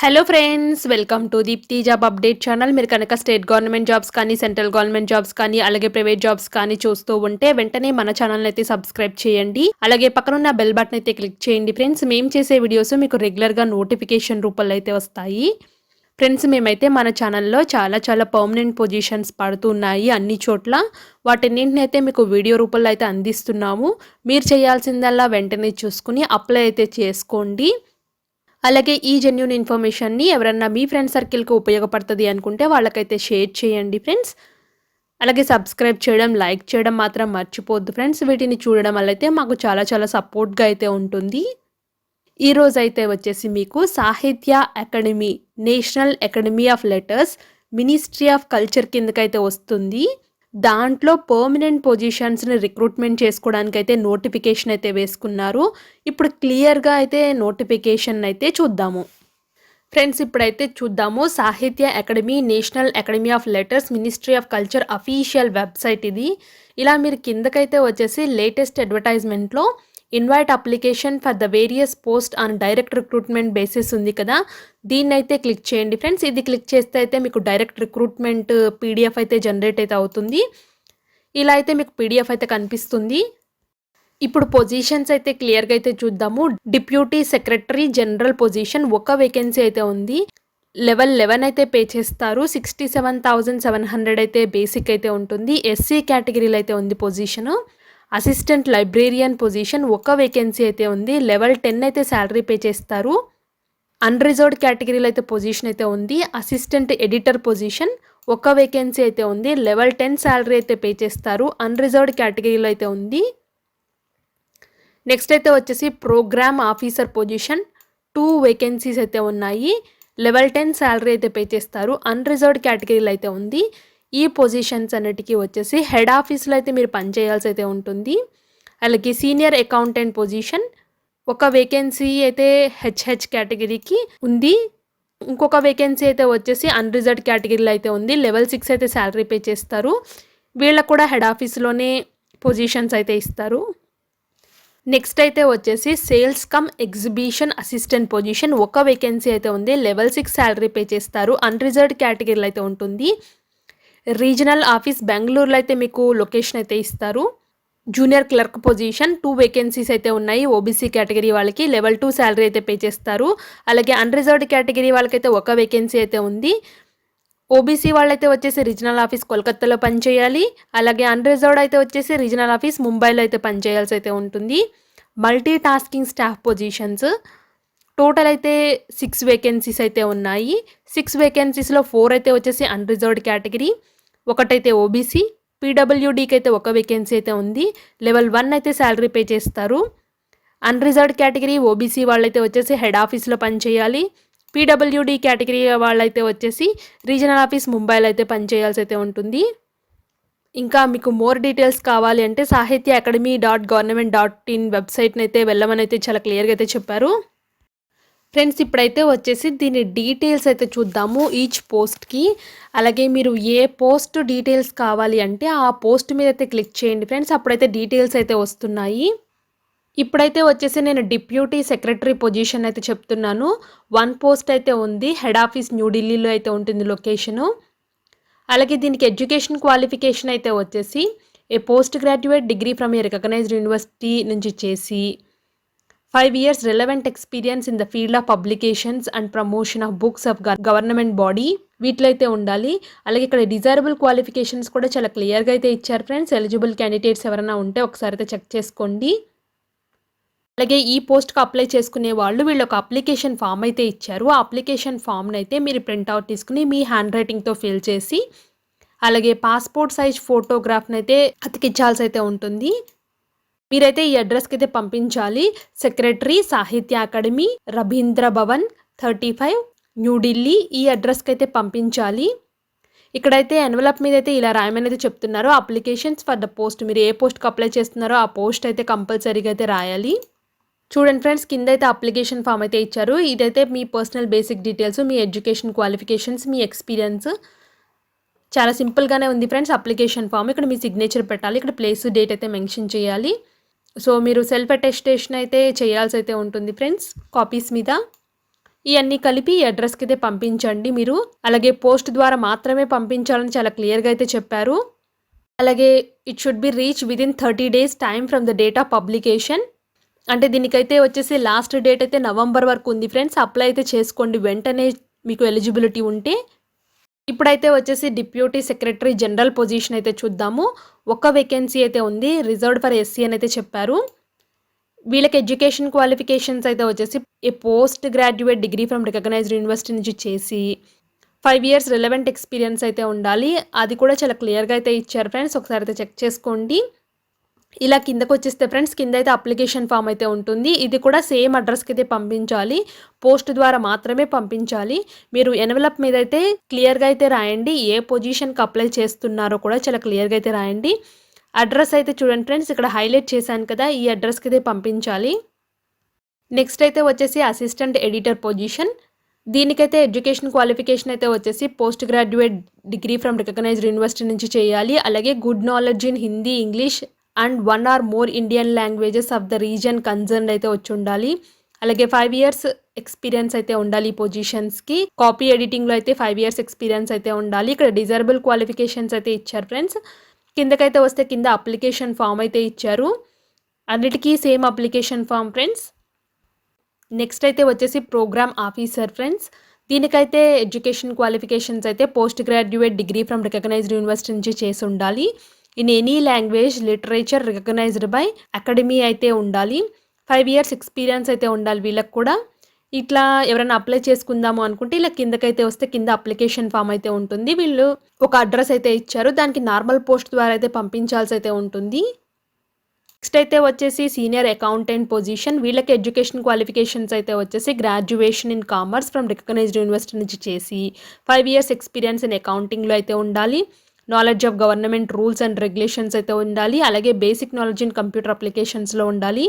Hello friends, welcome to Deepthi job update channel. మీరు కనుక state government jobs కానీ, central government jobs కానీ, అలాగే ప్రైవేట్ జాబ్స్ కానీ చూస్తూ ఉంటే వెంటనే మన ఛానల్ అయితే సబ్స్క్రైబ్ చేయండి. అలాగే పక్కనున్న బెల్ బటన్ అయితే క్లిక్ చేయండి. ఫ్రెండ్స్, మేము చేసే వీడియోస్ మీకు రెగ్యులర్గా నోటిఫికేషన్ రూపంలో అయితే వస్తాయి. ఫ్రెండ్స్, మేమైతే మన ఛానల్లో చాలా పర్మనెంట్ పొజిషన్స్ పడుతున్నాయి అన్ని చోట్ల. వాటిన్నింటిని అయితే మీకు వీడియో రూపంలో అయితే అందిస్తున్నాము. మీరు చేయాల్సిందల్లా వెంటనే చూసుకుని అప్లై అయితే చేసుకోండి. అలాగే ఈ జెన్యూన్ ఇన్ఫర్మేషన్ని ఎవరన్నా మీ ఫ్రెండ్ సర్కిల్కి ఉపయోగపడుతుంది అనుకుంటే వాళ్ళకైతే షేర్ చేయండి ఫ్రెండ్స్. అలాగే సబ్స్క్రైబ్ చేయడం, లైక్ చేయడం మాత్రం మర్చిపోద్దు ఫ్రెండ్స్. వీటిని చూడడం వల్ల అయితే మాకు చాలా సపోర్ట్గా అయితే ఉంటుంది. ఈరోజు అయితే వచ్చేసి మీకు Sahitya Akademi, national academy of letters, ministry of culture కిందకైతే వస్తుంది. దాంట్లో పర్మనెంట్ పొజిషన్స్ని రిక్రూట్మెంట్ చేసుకోవడానికి అయితే నోటిఫికేషన్ అయితే వేసుకున్నారు. ఇప్పుడు క్లియర్గా అయితే నోటిఫికేషన్ అయితే చూద్దాము ఫ్రెండ్స్. ఇప్పుడైతే చూద్దాము Sahitya Akademi, national academy of letters, ministry of culture official website ఇది. ఇలా మీరు కిందకైతే వచ్చేసి లేటెస్ట్ అడ్వర్టైజ్మెంట్లో invite application for the various post on direct recruitment basis ఉంది కదా, దీన్ని అయితే క్లిక్ చేయండి ఫ్రెండ్స్. ఇది క్లిక్ చేస్తే అయితే మీకు డైరెక్ట్ రిక్రూట్మెంట్ పీడిఎఫ్ అయితే జనరేట్ అయితే అవుతుంది. ఇలా అయితే మీకు పీడిఎఫ్ అయితే కనిపిస్తుంది. ఇప్పుడు పొజిషన్స్ అయితే క్లియర్గా అయితే చూద్దాము. డిప్యూటీ సెక్రటరీ జనరల్ పొజిషన్ ఒక వేకెన్సీ అయితే ఉంది. లెవెల్ 11 అయితే పే చేస్తారు. 67,700 అయితే బేసిక్ అయితే ఉంటుంది. ఎస్సీ కేటగిరీలో అయితే ఉంది పొజిషను. అసిస్టెంట్ లైబ్రేరియన్ పొజిషన్ ఒక వేకెన్సీ అయితే ఉంది. లెవెల్ 10 అయితే శాలరీ పే చేస్తారు. అన్రిజర్వ్డ్ కేటగిరీలో అయితే పొజిషన్ అయితే ఉంది. అసిస్టెంట్ ఎడిటర్ పొజిషన్ ఒక వేకెన్సీ అయితే ఉంది. లెవెల్ 10 శాలరీ అయితే పే చేస్తారు. అన్రిజర్వ్డ్ కేటగిరీలో అయితే ఉంది. నెక్స్ట్ అయితే వచ్చేసి ప్రోగ్రామ్ ఆఫీసర్ పొజిషన్ 2 వేకెన్సీస్ అయితే ఉన్నాయి. లెవెల్ 10 శాలరీ అయితే పే చేస్తారు. అన్రిజర్వ్డ్ కేటగిరీలో అయితే ఉంది. ఈ పొజిషన్స్ అన్నిటికీ వచ్చేసి హెడ్ ఆఫీస్లో అయితే మీరు పనిచేయాల్సి అయితే ఉంటుంది. అలాగే సీనియర్ అకౌంటెంట్ పొజిషన్ ఒక వేకెన్సీ అయితే హెచ్హెచ్ కేటగిరీకి ఉంది. ఇంకొక వేకెన్సీ అయితే వచ్చేసి అన్రిజర్వ్డ్ కేటగిరీలో అయితే ఉంది. లెవెల్ 6 అయితే శాలరీ పే చేస్తారు. వీళ్ళకు కూడా హెడ్ ఆఫీస్లోనే పొజిషన్స్ అయితే ఇస్తారు. నెక్స్ట్ అయితే వచ్చేసి sales cum exhibition assistant position ఒక వేకెన్సీ అయితే ఉంది. లెవెల్ 6 శాలరీ పే చేస్తారు. అన్రిజర్వ్డ్ కేటగిరీలో అయితే ఉంటుంది. రీజనల్ ఆఫీస్ బెంగళూరులో అయితే మీకు లొకేషన్ అయితే ఇస్తారు. జూనియర్ క్లర్క్ పొజిషన్ 2 వేకెన్సీస్ అయితే ఉన్నాయి. ఓబీసీ కేటగిరీ వాళ్ళకి లెవెల్ 2 శాలరీ అయితే పే చేస్తారు. అలాగే అన్రిజర్వ్డ్ కేటగిరీ వాళ్ళకైతే ఒక వేకెన్సీ అయితే ఉంది. ఓబీసీ వాళ్ళైతే వచ్చేసి రీజనల్ ఆఫీస్ కోల్కత్తాలో పనిచేయాలి. అలాగే అన్రిజర్వ్డ్ అయితే వచ్చేసి రీజనల్ ఆఫీస్ ముంబైలో అయితే పనిచేయాల్సి అయితే ఉంటుంది. Multi tasking staff positions total అయితే 6 వేకెన్సీస్ అయితే ఉన్నాయి. 6 వేకెన్సీస్లో 4 అయితే వచ్చేసి అన్రిజర్వ్డ్ కేటగిరీ, ఒకటైతే ఓబీసీ. పీడబ్ల్యూడీకి అయితే ఒక వేకెన్సీ అయితే ఉంది. లెవెల్ 1 అయితే శాలరీ పే చేస్తారు. అన్రిజర్వ్డ్ కేటగిరీ ఓబీసీ వాళ్ళైతే వచ్చేసి హెడ్ ఆఫీస్లో పనిచేయాలి. పీడబ్ల్యూడీ కేటగిరీ వాళ్ళైతే వచ్చేసి రీజనల్ ఆఫీస్ ముంబైలో అయితే పనిచేయాల్సి అయితే ఉంటుంది. ఇంకా మీకు మోర్ డీటెయిల్స్ కావాలి అంటే సాహిత్య అకాడమీ .government.in వెబ్సైట్ని అయితే వెళ్ళమని అయితే చాలా క్లియర్గా అయితే చెప్పారు. ఫ్రెండ్స్, ఇప్పుడైతే వచ్చేసి దీని డీటెయిల్స్ అయితే చూద్దాము ఈచ్ పోస్ట్కి. అలాగే మీరు ఏ పోస్ట్ డీటెయిల్స్ కావాలి అంటే ఆ పోస్ట్ మీద అయితే క్లిక్ చేయండి ఫ్రెండ్స్. అప్పుడైతే డీటెయిల్స్ అయితే వస్తున్నాయి. ఇప్పుడైతే వచ్చేసి నేను డిప్యూటీ సెక్రటరీ పొజిషన్ అయితే చెప్తున్నాను. 1 పోస్ట్ అయితే ఉంది. హెడ్ ఆఫీస్ న్యూఢిల్లీలో అయితే ఉంటుంది లొకేషను. అలాగే దీనికి ఎడ్యుకేషన్ క్వాలిఫికేషన్ అయితే వచ్చేసి a post graduate degree from a recognised university నుంచి చేసి 5 years relevant experience in the field of publications and promotion of books of government body వీటిలో అయితే ఉండాలి. అలాగే ఇక్కడ డిజైరబుల్ క్వాలిఫికేషన్స్ కూడా చాలా క్లియర్గా అయితే ఇచ్చారు ఫ్రెండ్స్. ఎలిజిబుల్ క్యాండిడేట్స్ ఎవరైనా ఉంటే ఒకసారి అయితే చెక్ చేసుకోండి. అలాగే ఈ పోస్ట్కి అప్లై చేసుకునే వాళ్ళు వీళ్ళు ఒక అప్లికేషన్ ఫామ్ అయితే ఇచ్చారు. ఆ అప్లికేషన్ ఫామ్ని అయితే మీరు ప్రింట్అవుట్ తీసుకుని మీ హ్యాండ్ రైటింగ్తో ఫిల్ చేసి అలాగే పాస్పోర్ట్ సైజ్ ఫోటోగ్రాఫ్ని అయితే అతికించాల్సి అయితే ఉంటుంది. మీరైతే ఈ అడ్రస్కి అయితే పంపించాలి. సెక్రటరీ సాహిత్య అకాడమీ, రవీంద్ర భవన్ 35 న్యూఢిల్లీ, ఈ అడ్రస్కి అయితే పంపించాలి. ఇక్కడైతే ఎన్వలప్ మీద అయితే ఇలా రాయమని అయితే చెప్తున్నారు. అప్లికేషన్స్ ఫర్ ద పోస్ట్, మీరు ఏ పోస్ట్కి అప్లై చేస్తున్నారో ఆ పోస్ట్ అయితే కంపల్సరీగా అయితే రాయాలి. చూడండి ఫ్రెండ్స్, కింద అయితే అప్లికేషన్ ఫామ్ అయితే ఇచ్చారు. ఇదైతే మీ పర్సనల్ బేసిక్ డీటెయిల్స్, మీ ఎడ్యుకేషన్ క్వాలిఫికేషన్స్, మీ ఎక్స్పీరియన్స్. చాలా సింపుల్గానే ఉంది ఫ్రెండ్స్ అప్లికేషన్ ఫామ్. ఇక్కడ మీ సిగ్నేచర్ పెట్టాలి. ఇక్కడ ప్లేస్, డేట్ అయితే మెన్షన్ చేయాలి. సో మీరు సెల్ఫ్ అటెస్టేషన్ అయితే చేయాల్సి అయితే ఉంటుంది ఫ్రెండ్స్ కాపీస్ మీద. ఇవన్నీ కలిపి ఈ అడ్రస్కి అయితే పంపించండి మీరు. అలాగే పోస్ట్ ద్వారా మాత్రమే పంపించాలని చాలా క్లియర్గా అయితే చెప్పారు. అలాగే it should be reach within 30 days time from the date of publication. అంటే దీనికైతే వచ్చేసి లాస్ట్ డేట్ అయితే నవంబర్ వరకు ఉంది ఫ్రెండ్స్. అప్లై అయితే చేసుకోండి వెంటనే మీకు ఎలిజిబిలిటీ ఉంటే. ఇప్పుడైతే వచ్చేసి డిప్యూటీ సెక్రటరీ జనరల్ పొజిషన్ అయితే చూద్దాము. ఒక వేకెన్సీ అయితే ఉంది, రిజర్వ్డ్ ఫర్ ఎస్సీ అని అయితే చెప్పారు. వీళ్ళకి ఎడ్యుకేషన్ క్వాలిఫికేషన్స్ అయితే వచ్చేసి a post graduate degree from recognised university నుంచి చేసి 5 years రిలవెంట్ ఎక్స్పీరియన్స్ అయితే ఉండాలి. అది కూడా చాలా క్లియర్గా అయితే ఇచ్చారు ఫ్రెండ్స్. ఒకసారి అయితే చెక్ చేసుకోండి. ఇలా కిందకు వచ్చేస్తే ఫ్రెండ్స్ కింద అయితే అప్లికేషన్ ఫామ్ అయితే ఉంటుంది. ఇది కూడా సేమ్ అడ్రస్కి అయితే పంపించాలి, పోస్ట్ ద్వారా మాత్రమే పంపించాలి. మీరు ఎన్వలప్ మీద అయితే క్లియర్గా అయితే రాయండి, ఏ పొజిషన్కి అప్లై చేస్తున్నారో కూడా చాలా క్లియర్గా అయితే రాయండి. అడ్రస్ అయితే చూడండి ఫ్రెండ్స్, ఇక్కడ హైలైట్ చేశాను కదా, ఈ అడ్రస్కి అయితే పంపించాలి. నెక్స్ట్ అయితే వచ్చేసి అసిస్టెంట్ ఎడిటర్ పొజిషన్. దీనికైతే ఎడ్యుకేషన్ క్వాలిఫికేషన్ అయితే వచ్చేసి post graduate degree from recognised university నుంచి చేయాలి. అలాగే good knowledge in Hindi, English and 1 or more Indian languages of the region concern అయితే వచ్చి ఉండాలి. అలాగే 5 years ఎక్స్పీరియన్స్ అయితే ఉండాలి ఈ పొజిషన్స్కి. కాపీ ఎడిటింగ్లో అయితే 5 years ఎక్స్పీరియన్స్ అయితే ఉండాలి. ఇక్కడ డిజైరబుల్ క్వాలిఫికేషన్స్ అయితే ఇచ్చారు ఫ్రెండ్స్. కిందకైతే వస్తే కింద అప్లికేషన్ ఫామ్ అయితే ఇచ్చారు, అన్నిటికీ same application form friends. Next అయితే వచ్చేసి ప్రోగ్రామ్ ఆఫీసర్ ఫ్రెండ్స్. దీనికైతే ఎడ్యుకేషన్ క్వాలిఫికేషన్స్ అయితే post graduate degree from recognised university నుంచి చేసి ఉండాలి. In any language literature recognised by academy అయితే ఉండాలి. 5 years ఎక్స్పీరియన్స్ అయితే ఉండాలి వీళ్ళకి కూడా. ఇట్లా ఎవరైనా అప్లై చేసుకుందాము అనుకుంటే ఇలా కిందకైతే వస్తే కింద అప్లికేషన్ ఫామ్ అయితే ఉంటుంది. వీళ్ళు ఒక అడ్రస్ అయితే ఇచ్చారు, దానికి నార్మల్ పోస్ట్ ద్వారా అయితే పంపించాల్సి అయితే ఉంటుంది. నెక్స్ట్ అయితే వచ్చేసి సీనియర్ అకౌంటెంట్ పొజిషన్. వీళ్ళకి ఎడ్యుకేషన్ క్వాలిఫికేషన్స్ అయితే వచ్చేసి graduation in commerce from recognised university నుంచి చేసి 5 years ఎక్స్పీరియన్స్ ఇన్ అకౌంటింగ్లో అయితే ఉండాలి. Knowledge of government rules and regulations అయితే ఉండాలి. అలాగే బేసిక్ నాలెడ్జ్ ఇన్ కంప్యూటర్ అప్లికేషన్స్లో ఉండాలి.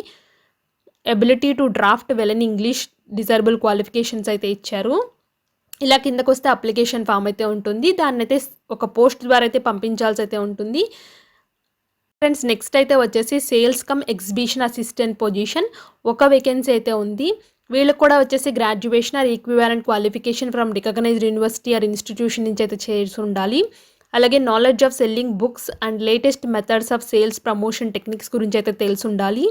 Ability to draft well in English desirable qualifications అయితే ఇచ్చారు. ఇలా కిందకు వస్తే అప్లికేషన్ ఫామ్ అయితే ఉంటుంది, దాన్ని అయితే ఒక పోస్ట్ ద్వారా అయితే పంపించాల్సి అయితే ఉంటుంది ఫ్రెండ్స్. నెక్స్ట్ అయితే వచ్చేసి sales cum exhibition assistant position. ఒక వేకెన్సీ అయితే ఉంది. వీళ్ళకి కూడా వచ్చేసి graduation or equivalent qualification from recognised university or institution నుంచి అయితే చేసి ఉండాలి. అలాగే knowledge of selling books and latest methods of sales promotion techniques గురించి అయితే తెలిసి ఉండాలి.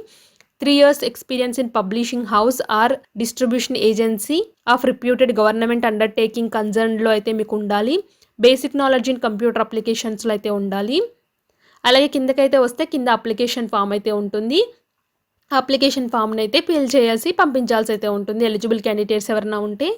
3 years experience in publishing house or distribution agency of reputed government undertaking కన్సర్న్లో అయితే మీకు ఉండాలి. బేసిక్ నాలెడ్జ్ ఇన్ కంప్యూటర్ అప్లికేషన్స్లో అయితే ఉండాలి. అలాగే కిందకైతే వస్తే కింద అప్లికేషన్ ఫామ్ అయితే ఉంటుంది. అప్లికేషన్ ఫామ్ని అయితే ఫిల్ చేయాల్సి పంపించాల్సి అయితే ఉంటుంది ఎలిజిబుల్ క్యాండిడేట్స్ ఎవరైనా ఉంటే.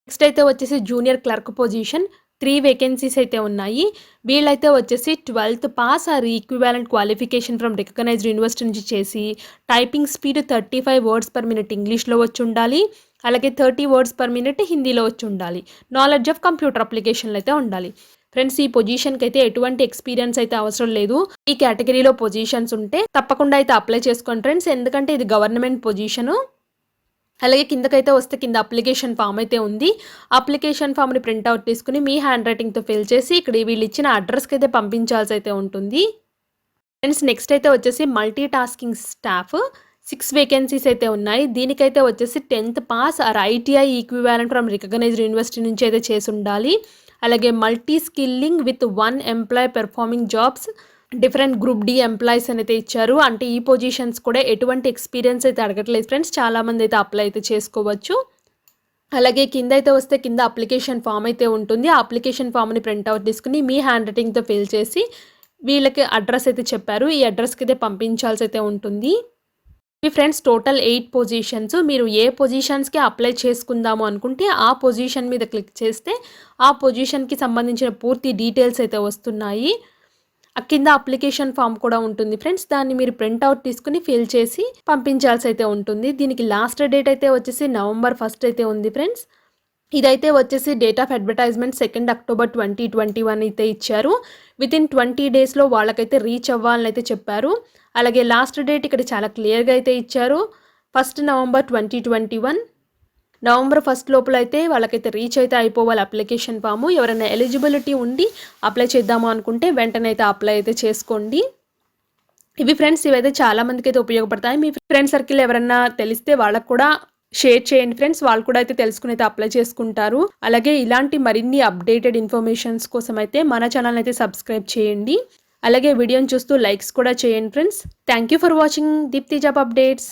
నెక్స్ట్ అయితే వచ్చేసి జూనియర్ క్లర్క్ పొజిషన్. 3 వేకెన్సీస్ అయితే ఉన్నాయి. వీళ్ళైతే వచ్చేసి 12th pass or equivalent qualification from recognised university నుంచి చేసి typing speed 35 words per minute ఇంగ్లీష్లో వచ్చి ఉండాలి. అలాగే 30 words per minute హిందీలో వచ్చి ఉండాలి. నాలెడ్జ్ ఆఫ్ కంప్యూటర్ అప్లికేషన్లు అయితే ఉండాలి ఫ్రెండ్స్. ఈ పొజిషన్కి అయితే ఎటువంటి ఎక్స్పీరియన్స్ అయితే అవసరం లేదు. ఈ కేటగిరీలో పొజిషన్స్ ఉంటే తప్పకుండా అయితే అప్లై చేసుకోండి ఫ్రెండ్స్, ఎందుకంటే ఇది గవర్నమెంట్ పొజిషను. అలాగే కిందకైతే వస్తే కింద అప్లికేషన్ ఫామ్ అయితే ఉంది. అప్లికేషన్ ఫామ్ని ప్రింట్అవుట్ తీసుకుని మీ హ్యాండ్ రైటింగ్తో ఫిల్ చేసి ఇక్కడ వీళ్ళు ఇచ్చిన అడ్రస్కి అయితే పంపించాల్సి అయితే ఉంటుంది ఫ్రెండ్స్. నెక్స్ట్ అయితే వచ్చేసి మల్టీ టాస్కింగ్ స్టాఫ్. 6 వేకెన్సీస్ అయితే ఉన్నాయి. దీనికైతే వచ్చేసి 10th pass or ITI equivalent from recognised university నుంచి అయితే చేసి ఉండాలి. అలాగే multi skilling with 1 employ performing jobs different group D employees అని అయితే ఇచ్చారు. అంటే ఈ పొజిషన్స్ కూడా ఎటువంటి ఎక్స్పీరియన్స్ అయితే అడగట్లేదు ఫ్రెండ్స్, చాలామంది అయితే అప్లై అయితే చేసుకోవచ్చు. అలాగే కింద అయితే వస్తే కింద అప్లికేషన్ ఫామ్ అయితే ఉంటుంది. ఆ అప్లికేషన్ ఫామ్ని ప్రింట్అవుట్ తీసుకుని మీ హ్యాండ్ రైటింగ్తో ఫిల్ చేసి వీళ్ళకి అడ్రస్ అయితే చెప్పారు, ఈ అడ్రస్కి అయితే పంపించాల్సి అయితే ఉంటుంది. మీ ఫ్రెండ్స్ టోటల్ 8 పొజిషన్స్. మీరు ఏ పొజిషన్స్కి అప్లై చేసుకుందాము అనుకుంటే ఆ పొజిషన్ మీద క్లిక్ చేస్తే ఆ పొజిషన్కి సంబంధించిన పూర్తి డీటెయిల్స్ అయితే వస్తున్నాయి. కింద అప్లికేషన్ ఫామ్ కూడా ఉంటుంది ఫ్రెండ్స్, దాన్ని మీరు ప్రింట్అవుట్ తీసుకుని ఫిల్ చేసి పంపించాల్సి అయితే ఉంటుంది. దీనికి లాస్ట్ డేట్ అయితే వచ్చేసి November 1st అయితే ఉంది ఫ్రెండ్స్. ఇదైతే వచ్చేసి డేట్ ఆఫ్ అడ్వర్టైజ్మెంట్ 2 October 2021 అయితే ఇచ్చారు. వితిన్ 20 daysలో వాళ్ళకైతే రీచ్ అవ్వాలని అయితే చెప్పారు. అలాగే లాస్ట్ డేట్ ఇక్కడ చాలా క్లియర్గా అయితే ఇచ్చారు, 1st November 2021. November 1st లోపల అయితే వాళ్ళకైతే రీచ్ అయితే అయిపోవాలి అప్లికేషన్ ఫాము. ఎవరైనా ఎలిజిబిలిటీ ఉండి అప్లై చేద్దాము అనుకుంటే వెంటనే అయితే అప్లై అయితే చేసుకోండి. ఇవి ఫ్రెండ్స్, ఇవైతే చాలా మందికి అయితే ఉపయోగపడతాయి. మీ ఫ్రెండ్ సర్కిల్ ఎవరైనా తెలిస్తే వాళ్ళకు కూడా షేర్ చేయండి ఫ్రెండ్స్, వాళ్ళు కూడా అయితే తెలుసుకుని అయితే అప్లై చేసుకుంటారు. అలాగే ఇలాంటి మరిన్ని అప్డేటెడ్ ఇన్ఫర్మేషన్స్ కోసం అయితే మన ఛానల్ అయితే సబ్స్క్రైబ్ చేయండి. అలాగే వీడియోని చూస్తూ లైక్స్ కూడా చేయండి friends. Thank you for watching Deepthi job updates.